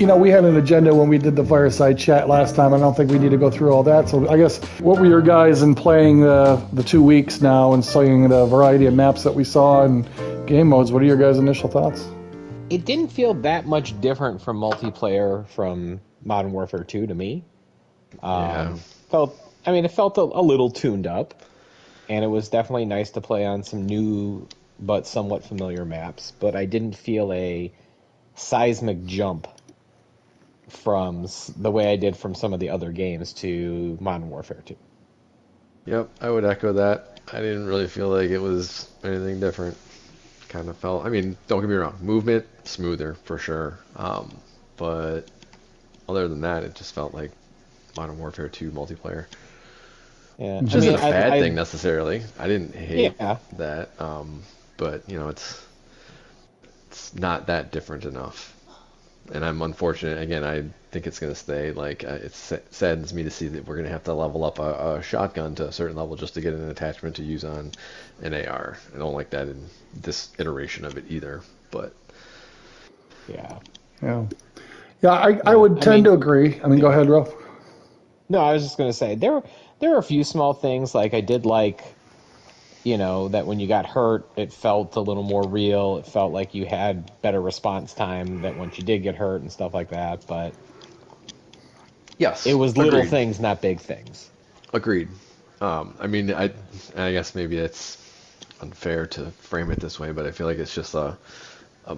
we had an agenda when we did the Fireside Chat last time. I don't think we need to go through all that. So I guess, what were your guys in playing the 2 weeks now and seeing the variety of maps that we saw and game modes? What are your guys' initial thoughts? It didn't feel that much different from multiplayer from Modern Warfare 2 to me. Yeah. It felt a little tuned up, and it was definitely nice to play on some new but somewhat familiar maps, but I didn't feel a seismic jump from the way I did from some of the other games to Modern Warfare 2. Yep, I would echo that. I didn't really feel like it was anything different. Kind of felt, don't get me wrong, movement smoother for sure. But other than that, it just felt like Modern Warfare 2 multiplayer. Yeah, which isn't a bad thing necessarily. I didn't hate that. But it's not that different enough. And I'm unfortunate. Again, I think it's going to stay. It saddens me to see that we're going to have to level up a shotgun to a certain level just to get an attachment to use on an AR. I don't like that in this iteration of it either. But yeah, I would tend to agree. Go ahead, Ralph. No, I was just going to say there are a few small things. Like I did that when you got hurt, it felt a little more real. It felt like you had better response time that once you did get hurt and stuff like that. But yes, it was little things, not big things. Agreed. I guess maybe it's unfair to frame it this way, but I feel like it's just a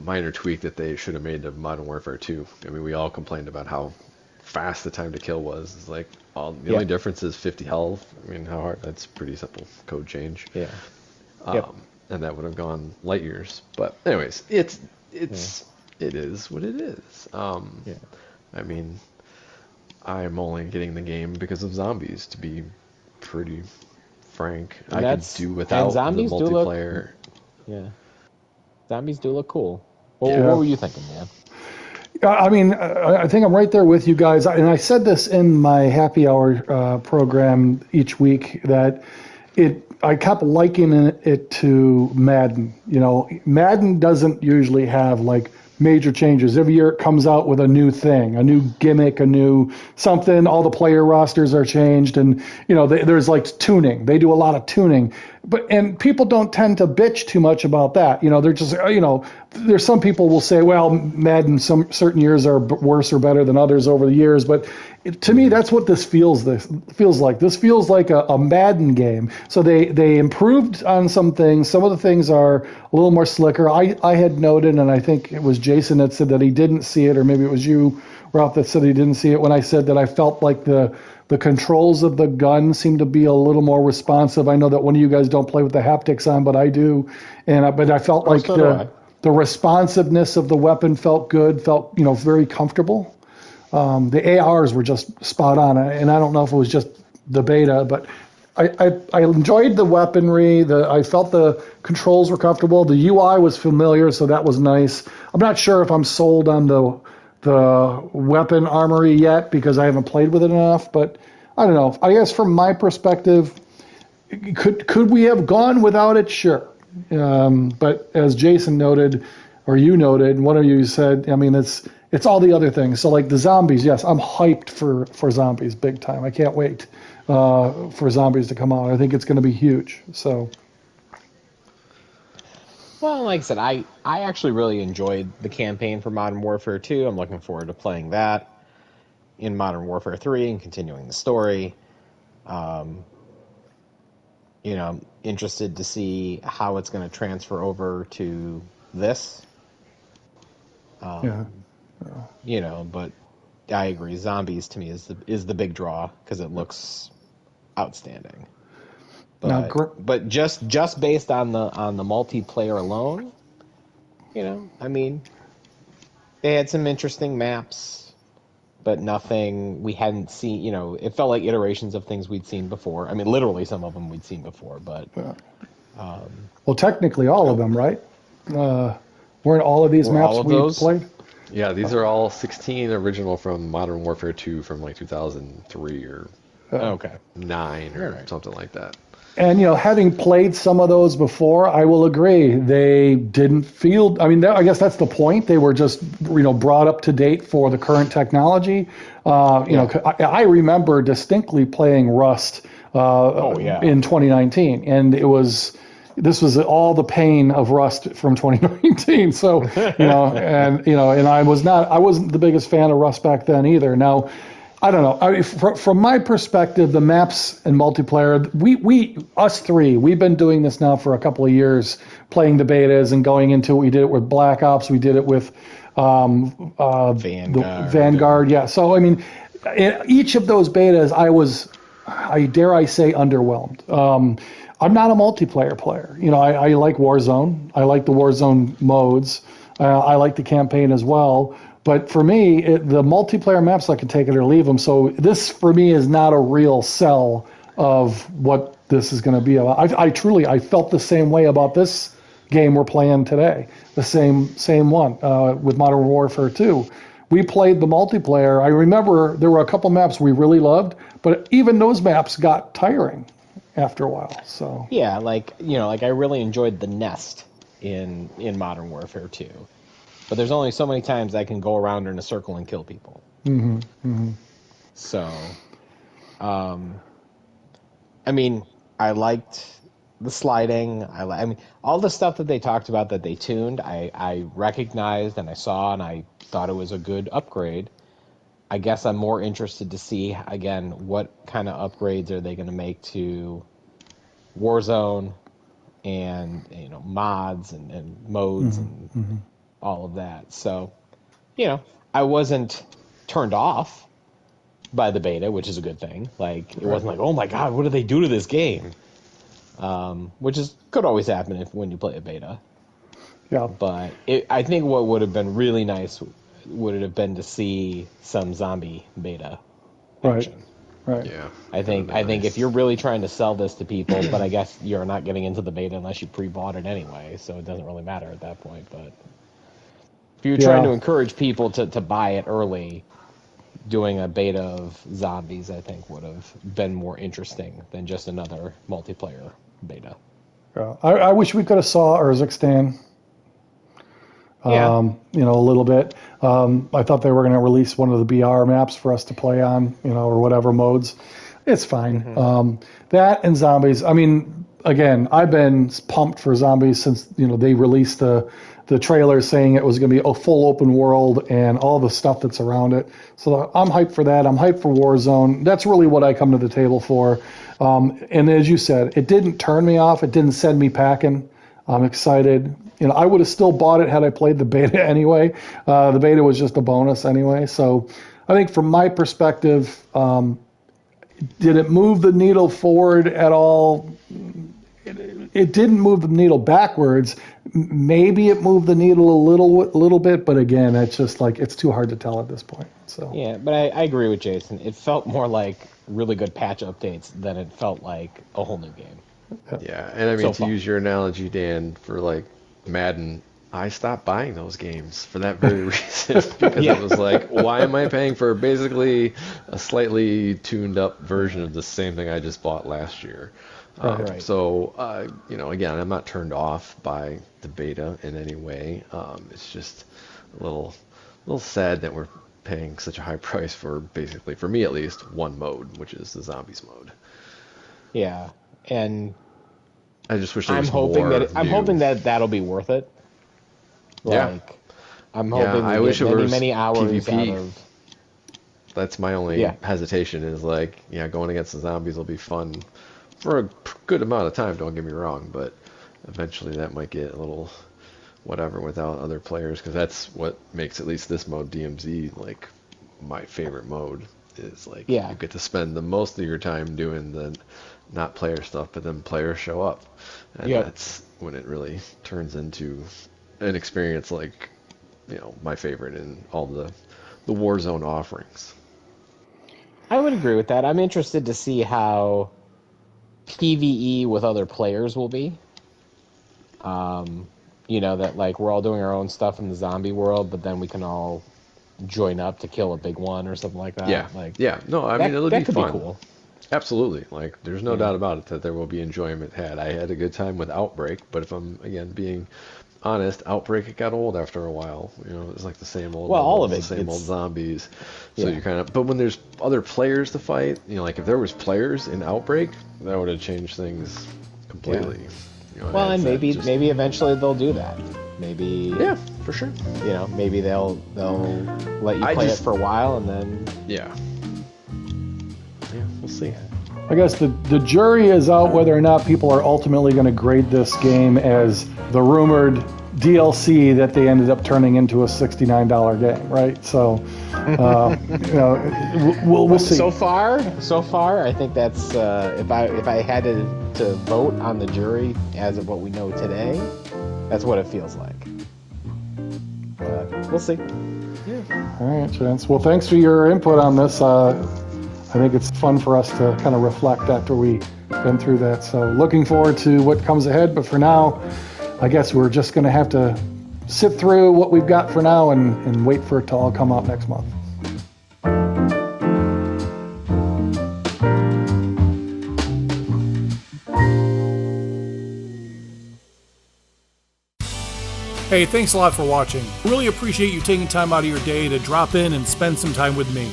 minor tweak that they should have made to Modern Warfare 2. We all complained about how fast the time to kill was. It's like, the only difference is 50 health. How hard? That's pretty simple code change. Yeah. And that would have gone light years. But anyways, it is what it is. I'm only getting the game because of zombies, to be pretty frank. I could do without the multiplayer. Zombies do look cool. What were you thinking, man? I think I'm right there with you guys. And I said this in my happy hour program each week that I kept likening it to Madden. Madden doesn't usually have major changes. Every year it comes out with a new thing, a new gimmick, a new something. All the player rosters are changed, and there's tuning. They do a lot of tuning, and people don't tend to bitch too much about that. They're just there's some people will say, well, Madden some certain years are worse or better than others over the years, but to me that's what this feels like. This feels like a Madden game. So they improved on some things. Some of the things are a little more slicker. I had noted, and I think it was Jason that said that he didn't see it, or maybe it was you, Ralph, that said he didn't see it when I said that I felt like the controls of the gun seem to be a little more responsive. I know that one of you guys don't play with the haptics on, but I do, but I felt like the responsiveness of the weapon felt good, felt very comfortable. The ARs were just spot on, and I don't know if it was just the beta, but I enjoyed the weaponry. I felt the controls were comfortable. The UI was familiar, so that was nice. I'm not sure if I'm sold on the weapon armory yet because I haven't played with it enough, but I don't know. I guess from my perspective, could we have gone without it? Sure. But as Jason noted, or you noted, one of you said, it's all the other things. So the zombies, yes, I'm hyped for zombies big time. I can't wait for zombies to come out. I think it's going to be huge. So. Well, like I said, I actually really enjoyed the campaign for Modern Warfare 2. I'm looking forward to playing that in Modern Warfare 3 and continuing the story. I'm interested to see how it's going to transfer over to this. But I agree. Zombies to me is the big draw because it looks outstanding. But just based on the multiplayer alone, they had some interesting maps, but nothing we hadn't seen. It felt like iterations of things we'd seen before. Literally some of them we'd seen before, but well, technically all of them, right? Weren't all of these maps we played? Yeah, these are all 16 original from Modern Warfare 2 from 2003 or 9 or something like that. And, having played some of those before, I will agree. They didn't feel, I mean, I guess that's the point. They were just, brought up to date for the current technology. I remember distinctly playing Rust in 2019, and this was all the pain of Rust from 2019. So, and I wasn't the biggest fan of Rust back then either. Now, I don't know. From my perspective, the maps and multiplayer, us three, we've been doing this now for a couple of years, playing the betas and going into it. We did it with Black Ops. We did it with Vanguard. Yeah. So, I mean, in each of those betas, I dare say, underwhelmed. I'm not a multiplayer player. I like Warzone. I like the Warzone modes. I like the campaign as well. But for me, the multiplayer maps, I can take it or leave them. So this, for me, is not a real sell of what this is going to be about. I felt the same way about this game we're playing today. The same one with Modern Warfare 2. We played the multiplayer. I remember there were a couple maps we really loved, but even those maps got tiring after a while. So yeah, I really enjoyed the nest in Modern Warfare 2. But there's only so many times I can go around in a circle and kill people. Mm-hmm. Mm-hmm. So, I mean, I liked the sliding. I mean, all the stuff that they talked about that they tuned, I recognized and I saw, and I thought it was a good upgrade. I guess I'm more interested to see, again, what kind of upgrades are they going to make to Warzone and, mods and modes and all of that. So, I wasn't turned off by the beta, which is a good thing. It wasn't like, oh my God, what do they do to this game? Which could always happen when you play a beta. Yeah. But I think what would have been really nice would have been to see some zombie beta action. Right. Yeah. I think if you're really trying to sell this to people, but I guess you're not getting into the beta unless you pre-bought it anyway, so it doesn't really matter at that point. But if you're trying to encourage people to buy it early, doing a beta of zombies, I think, would have been more interesting than just another multiplayer beta. Yeah. I wish we could have saw Urzikstan. A little bit. I thought they were going to release one of the BR maps for us to play on, or whatever modes. It's fine. Mm-hmm. That and zombies. I mean, again, I've been pumped for zombies since they released the trailer saying it was going to be a full open world and all the stuff that's around it. So I'm hyped for that. I'm hyped for Warzone. That's really what I come to the table for. And as you said, it didn't turn me off. It didn't send me packing. I'm excited. I would have still bought it had I played the beta anyway. The beta was just a bonus anyway. So I think from my perspective, did it move the needle forward at all? It didn't move the needle backwards. Maybe it moved the needle a little bit, but again, it's just it's too hard to tell at this point. So yeah, but I agree with Jason. It felt more like really good patch updates than it felt like a whole new game. Yeah, and I mean, to use your analogy, Dan, for Madden, I stopped buying those games for that very reason, because it was like, why am I paying for basically a slightly tuned up version of the same thing I just bought last year? Right. So, again, I'm not turned off by the beta in any way. It's just a little sad that we're paying such a high price for, basically, for me at least, one mode, which is the zombies mode. Yeah, and I just wish there was I'm hoping that that'll be worth it. I'm hoping I wish it was many hours PvP. out of. That's my only hesitation is going against the zombies will be fun for a good amount of time, don't get me wrong, but eventually that might get a little whatever without other players, because that's what makes at least this mode, DMZ, my favorite mode, is you get to spend the most of your time doing the not player stuff, but then players show up, and that's when it really turns into an experience my favorite in all the Warzone offerings. I would agree with that. I'm interested to see how PvE with other players will be. That we're all doing our own stuff in the zombie world, but then we can all join up to kill a big one or something like that. Yeah. No, I mean, it'll be fun. Be cool. Absolutely. Like, there's no doubt about it that there will be enjoyment had. I had a good time with Outbreak, but if I'm, again, being honest, Outbreak, it got old after a while. It's like the same old Well, all levels, of it, the same old it's- zombies. So Yeah. you're kind of, but when there's other players to fight, like if there was players in Outbreak, that would have changed things completely. Well, and that just- maybe eventually they'll do that. Maybe Yeah, for sure. Maybe they'll let you play it for a while and then Yeah. Yeah, we'll see. I guess the jury is out whether or not people are ultimately going to grade this game as the rumored DLC that they ended up turning into a $69 game, right? So, we'll see. So far, I think that's if I had to vote on the jury as of what we know today, that's what it feels like. But we'll see. All right, gents. Well, thanks for your input on this. I think it's fun for us to kind of reflect after we've been through that. So looking forward to what comes ahead. But for now, I guess we're just going to have to sit through what we've got for now and wait for it to all come out next month. Hey, thanks a lot for watching. Really appreciate you taking time out of your day to drop in and spend some time with me.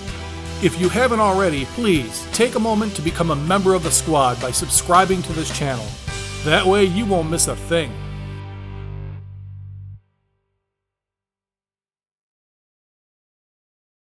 If you haven't already, please take a moment to become a member of the squad by subscribing to this channel. That way you won't miss a thing.